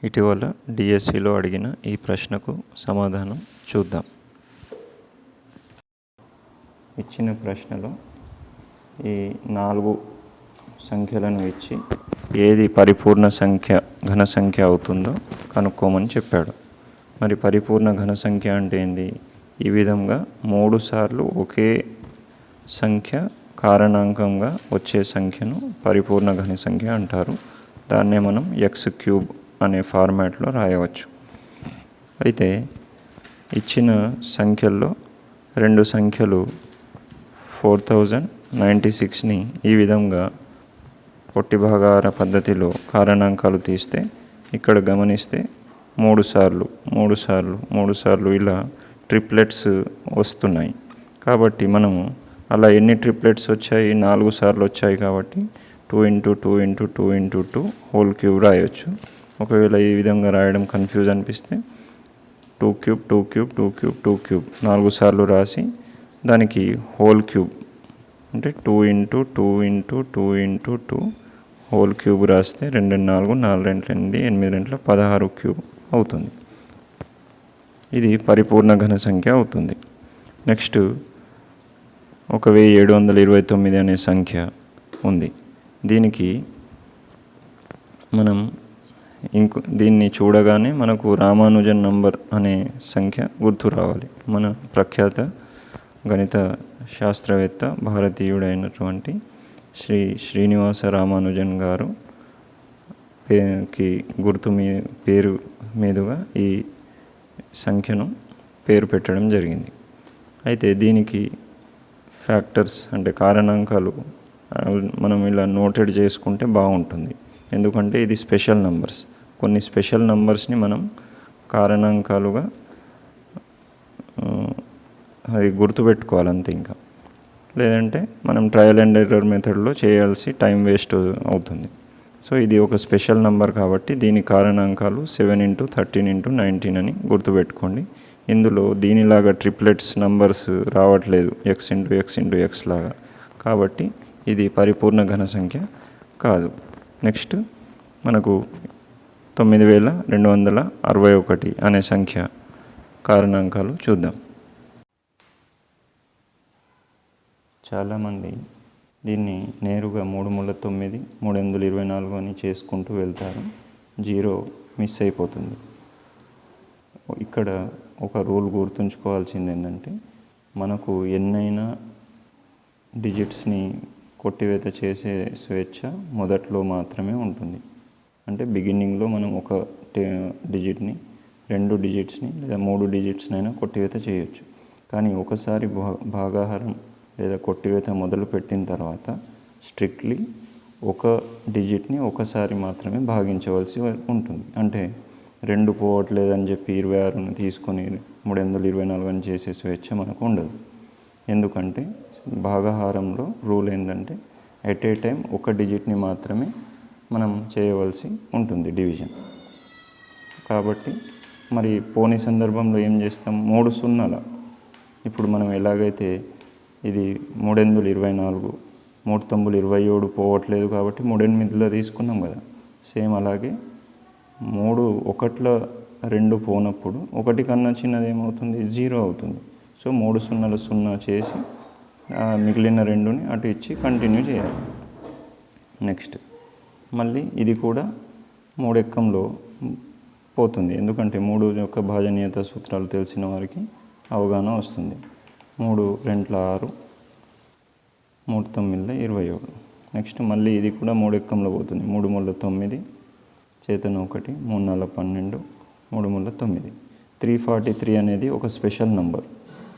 ఇటీవల డిఎస్సిలో అడిగిన ఈ ప్రశ్నకు సమాధానం చూద్దాం. ఇచ్చిన ప్రశ్నలో ఈ 4 సంఖ్యలను ఇచ్చి ఏది పరిపూర్ణ సంఖ్య ఘన సంఖ్య అవుతుందో కనుక్కోమని చెప్పాడు. మరి పరిపూర్ణ ఘన సంఖ్య అంటే ఏంది? ఈ విధంగా 3 సార్లు ఒకే సంఖ్య కారణాంకంగా వచ్చే సంఖ్యను పరిపూర్ణ ఘన సంఖ్య అంటారు. దాన్నే మనం x³ అనే ఫార్మాట్లో రాయవచ్చు. అయితే ఇచ్చిన సంఖ్యల్లో 2 సంఖ్యలు 4096ని ఈ విధంగా పొట్టి భాగాహార పద్ధతిలో కారణాంకాలు తీస్తే ఇక్కడ గమనిస్తే 3 సార్లు ఇలా ట్రిప్లెట్స్ వస్తున్నాయి. కాబట్టి మనము అలా ఎన్ని ట్రిప్లెట్స్ వచ్చాయి? 4 సార్లు వచ్చాయి కాబట్టి 2 × 2 × 2 × 2 హోల్ క్యూబ్ రాయొచ్చు. ఒకవేళ ఈ విధంగా రాయడం కన్ఫ్యూజ్ అనిపిస్తే 2³ 4 సార్లు రాసి దానికి హోల్ క్యూబ్ అంటే 2 × 2 × 2 × 2 హోల్ క్యూబ్ రాస్తే 2 × 4 4 × 8 8 × 16 క్యూబ్ అవుతుంది. ఇది పరిపూర్ణ ఘన సంఖ్య అవుతుంది. నెక్స్ట్ 1729 అనే సంఖ్య ఉంది. దీనికి మనం దీన్ని చూడగానే మనకు రామానుజన్ నంబర్ అనే సంఖ్య గుర్తు రావాలి. మన ప్రఖ్యాత గణిత శాస్త్రవేత్త భారతీయుడైనటువంటి శ్రీ శ్రీనివాస రామానుజన్ గారు పేరు మీదుగా ఈ సంఖ్యను పేరు పెట్టడం జరిగింది. అయితే దీనికి ఫ్యాక్టర్స్ అంటే కారణాంకాలు మనం ఇలా నోటెడ్ చేసుకుంటే బాగుంటుంది. ఎందుకంటే ఇది స్పెషల్ నంబర్స్. కొన్ని స్పెషల్ నంబర్స్ని మనం కారణాంకాలుగా అది గుర్తుపెట్టుకోవాలి అంతే. ఇంకా లేదంటే మనం ట్రయల్ అండ్ ఎర్రర్ మెథడ్లో చేయాల్సి టైం వేస్ట్ అవుతుంది. సో ఇది ఒక స్పెషల్ నంబర్ కాబట్టి దీని కారణాంకాలు 7 × 13 × 19 అని గుర్తుపెట్టుకోండి. ఇందులో దీనిలాగా ట్రిప్లెట్స్ నంబర్స్ రావట్లేదు x × x లాగా. కాబట్టి ఇది పరిపూర్ణ ఘన సంఖ్య కాదు. నెక్స్ట్ మనకు 9261 అనే సంఖ్య కారణాంకాలు చూద్దాం. చాలామంది దీన్ని నేరుగా 3×9 3×24 అని చేసుకుంటూ వెళ్తారు. 0 మిస్ అయిపోతుంది. ఇక్కడ ఒక రూల్ గుర్తుంచుకోవాల్సింది ఏంటంటే మనకు ఎన్నైనా డిజిట్స్ని కొట్టివేత చేసే స్వేచ్ఛ మొదట్లో మాత్రమే ఉంటుంది. అంటే బిగినింగ్లో మనం ఒక డిజిట్ని 2 డిజిట్స్ని లేదా 3 డిజిట్స్నైనా కొట్టివేత చేయొచ్చు. కానీ ఒకసారి భాగాహారం లేదా కొట్టివేత మొదలు పెట్టిన తర్వాత స్ట్రిక్ట్లీ ఒక డిజిట్ని ఒకసారి మాత్రమే భాగించవలసి ఉంటుంది. అంటే 2 పోవట్లేదని చెప్పి 26ని తీసుకొని 3×24 అని చేసే స్వేచ్ఛ మనకు ఉండదు. ఎందుకంటే భాగాహారంలో రూల్ ఏంటంటే ఎట్ ఏ టైం ఒక డిజిట్ని మాత్రమే మనం చేయవలసి ఉంటుంది డివిజన్. కాబట్టి మరి పోనీ సందర్భంలో ఏం చేస్తాం? 3 సున్నాల ఇప్పుడు మనం ఎలాగైతే ఇది 3×24 3×9 పోవట్లేదు కాబట్టి 3×8 తీసుకున్నాం కదా. సేమ్ అలాగే 3 1ల 2 పోనప్పుడు 1 కన్నా చిన్నది ఏమవుతుంది? 0 అవుతుంది. సో 3 సున్నాలు 0 చేసి మిగిలిన 2ని అటు ఇచ్చి కంటిన్యూ చేయాలి. నెక్స్ట్ మళ్ళీ ఇది కూడా 3 ఎక్కంలో పోతుంది. ఎందుకంటే 3 యొక్క భాజనీయత సూత్రాలు తెలిసిన వారికి అవగాహన వస్తుంది. 3 2 6 3 9 27. నెక్స్ట్ మళ్ళీ ఇది కూడా 3 ఎక్కంలో పోతుంది. 3 3 9 చేతన 1 3 4 12 3 3 9. 343 అనేది ఒక స్పెషల్ నంబర్.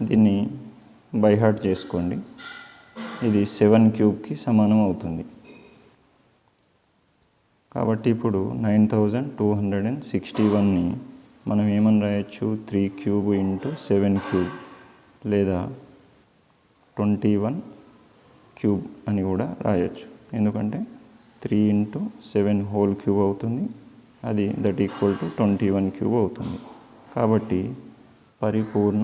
దీన్ని బై హార్ట్ చేసుకోండి. ఇది 7³ సమానం అవుతుంది. కాబట్టి ఇప్పుడు 9261ని మనం ఏమని రాయొచ్చు? 3³ × 7³ లేదా 21³ అని కూడా రాయొచ్చు. ఎందుకంటే 3 × 7 హోల్ క్యూబ్ అవుతుంది. అది దట్ ఈక్వల్ టు 21³ అవుతుంది. కాబట్టి పరిపూర్ణ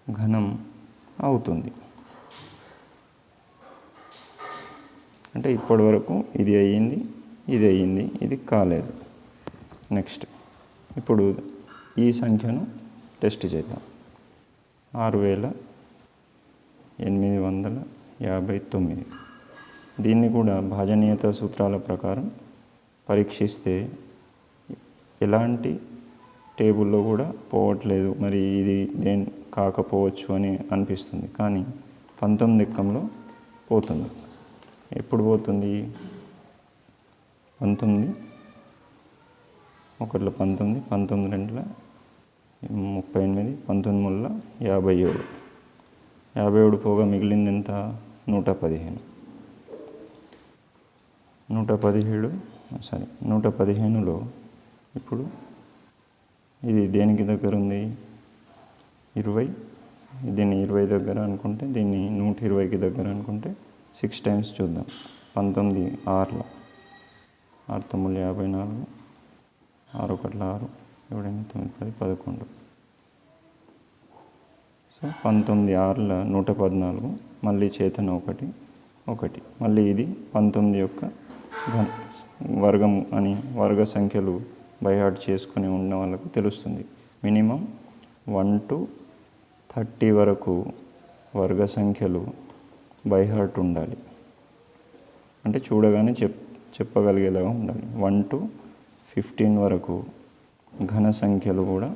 ఘనం అవుతుంది. అంటే ఇప్పటి వరకు ఇది అయ్యింది. ఇది అయ్యింది, ఇది కాలేదు. నెక్స్ట్ ఇప్పుడు ఈ సంఖ్యను టెస్ట్ చేద్దాం. 6859. దీన్ని కూడా భాజనీయత సూత్రాల ప్రకారం పరీక్షిస్తే ఎలాంటి టేబుల్లో కూడా పోవట్లేదు, మరి ఇది కాకపోవచ్చు అని అనిపిస్తుంది. కానీ 19 ఎక్కంలో పోతుంది. ఎప్పుడు పోతుంది? 19 ఒకట్ల 19, 19 రెండుల 38, 19 మూడుల 57. 57 పోగా మిగిలింది ఎంత? 115. 115లో ఇప్పుడు ఇది దేనికి దగ్గర ఉంది? 20. దీన్ని 20 దగ్గర అనుకుంటే, దీన్ని 120కి దగ్గర అనుకుంటే 6 టైమ్స్ చూద్దాం. 19 6ల 6 9 54, 6 1 6, 7 8 9 10 11. సో 19 6ల 114, మళ్ళీ చేతన 1 1. మళ్ళీ ఇది 19 యొక్క వర్గం అని వర్గ సంఖ్యలు బైహార్ట్ చేసుకుని ఉన్న వాళ్ళకు తెలుస్తుంది. మినిమం 1 to 30 వరకు వర్గ సంఖ్యలు బైహార్ట్ ఉండాలి. అంటే చూడగానే చెప్పగలిగేలాగా ఉండాలి. 1 to 15 వరకు ఘన సంఖ్యలు కూడా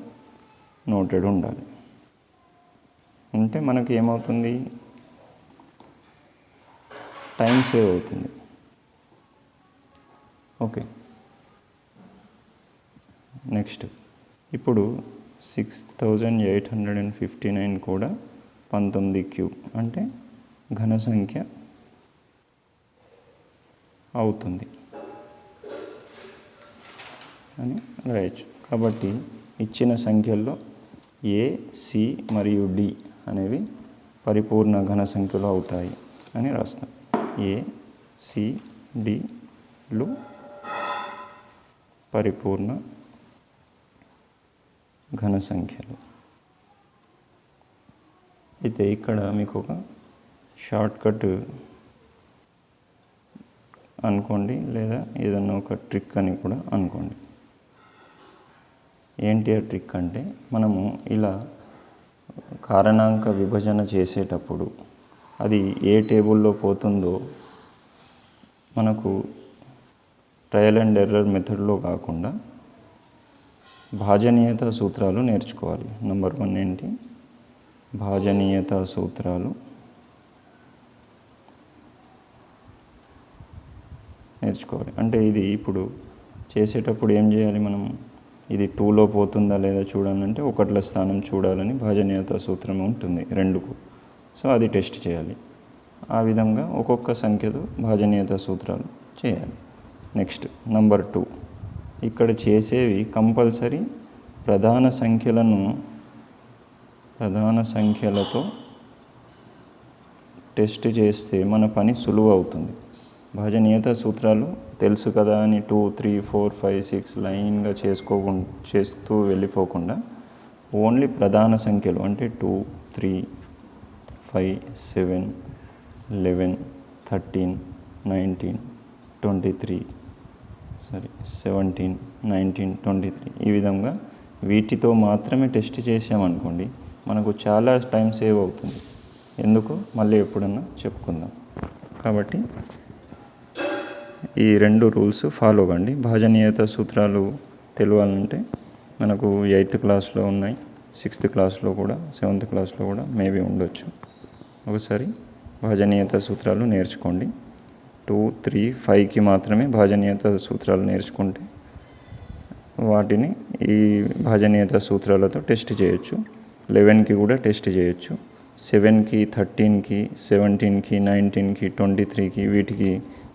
నోటెడ్ ఉండాలి. ఉంటే మనకి ఏమవుతుంది? టైం సేవ్ అవుతుంది. ఓకే. నెక్స్ట్ ఇప్పుడు 6859 కూడా 19 క్యూబ్ అంటే ఘన సంఖ్య అవుతుంది అని రాయొచ్చు. కాబట్టి ఇచ్చిన సంఖ్యల్లో ఏ, సి మరియు డి అనేవి పరిపూర్ణ ఘన సంఖ్యలు అవుతాయి అని రాస్తాం. ఏ, సి, డిలు పరిపూర్ణ ఘన సంఖ్యలు. అయితే ఇక్కడ మీకు ఒక షార్ట్ కట్ అనుకోండి, లేదా ఏదన్నా ఒక ట్రిక్ అని కూడా అనుకోండి. ఏంటి ఆ ట్రిక్ అంటే, మనము ఇలా కారణాంక విభజన చేసేటప్పుడు అది ఏ టేబుల్లో పోతుందో మనకు ట్రయల్ అండ్ ఎర్రర్ మెథడ్లో కాకుండా భాజనీయత సూత్రాలు నేర్చుకోవాలి. నెంబర్ 1 ఏంటి? భాజనీయత సూత్రాలు నేర్చుకోవాలి. అంటే ఇది ఇప్పుడు చేసేటప్పుడు ఏం చేయాలి? మనం ఇది 2లో పోతుందా లేదా చూడాలంటే 1ల స్థానం చూడాలని భాజనీయత సూత్రం ఉంటుంది 2కు. సో అది టెస్ట్ చేయాలి. ఆ విధంగా ఒక్కొక్క సంఖ్యతో భాజనీయత సూత్రాలు చేయాలి. నెక్స్ట్ నెంబర్ 2, ఇక్కడ చేసేవి కంపల్సరీ ప్రధాన సంఖ్యలతో టెస్ట్ చేస్తే మన పని సులువు అవుతుంది. భాజనీయత సూత్రాలు తెలుసు కదా అని 2 3 4 5 6 లైన్గా చేస్తూ వెళ్ళిపోకుండా ఓన్లీ ప్రధాన సంఖ్యలు అంటే 2 3 5 7 11 13 19 23 17 19 23 ఈ విధంగా వీటితో మాత్రమే టెస్ట్ చేసామనుకోండి, మనకు చాలా టైం సేవ్ అవుతుంది. ఎందుకు మళ్ళీ ఎప్పుడన్నా చెప్పుకుందాం. కాబట్టి ఈ 2 రూల్స్ ఫాలో కండి. భాజనీయత సూత్రాలు తెలియాలంటే మనకు 8th క్లాస్లో ఉన్నాయి, 6th క్లాస్లో కూడా, 7th క్లాస్లో కూడా మేబీ ఉండొచ్చు. ఒకసారి భాజనీయత సూత్రాలు నేర్చుకోండి. 2 3 5కి మాత్రమే భాజనీయత సూత్రాలు నేర్చుకుంటే వాటిని ఈ భాజనీయత సూత్రాలతో టెస్ట్ చేయొచ్చు. 11కి కూడా టెస్ట్ చేయొచ్చు. 7కి 13కి 17కి 19కి 23కి వీటికి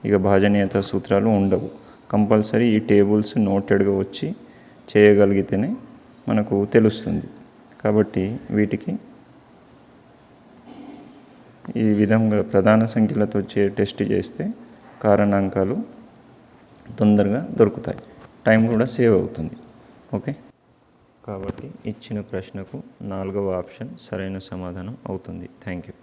ఇక భాజనీయత సూత్రాలు ఉండవు. కంపల్సరీ ఈ టేబుల్స్ నోటెడ్గా వచ్చి చేయగలిగితేనే మనకు తెలుస్తుంది. కాబట్టి వీటికి ఈ విధంగా ప్రధాన సంఖ్యలతో టెస్ట్ చేస్తే కారణాంకాలు తొందరగా దొరుకుతాయి, టైం కూడా సేవ్ అవుతుంది. ఓకే. కాబట్టి ఇచ్చిన ప్రశ్నకు 4వ ఆప్షన్ సరైన సమాధానం అవుతుంది. Thank you.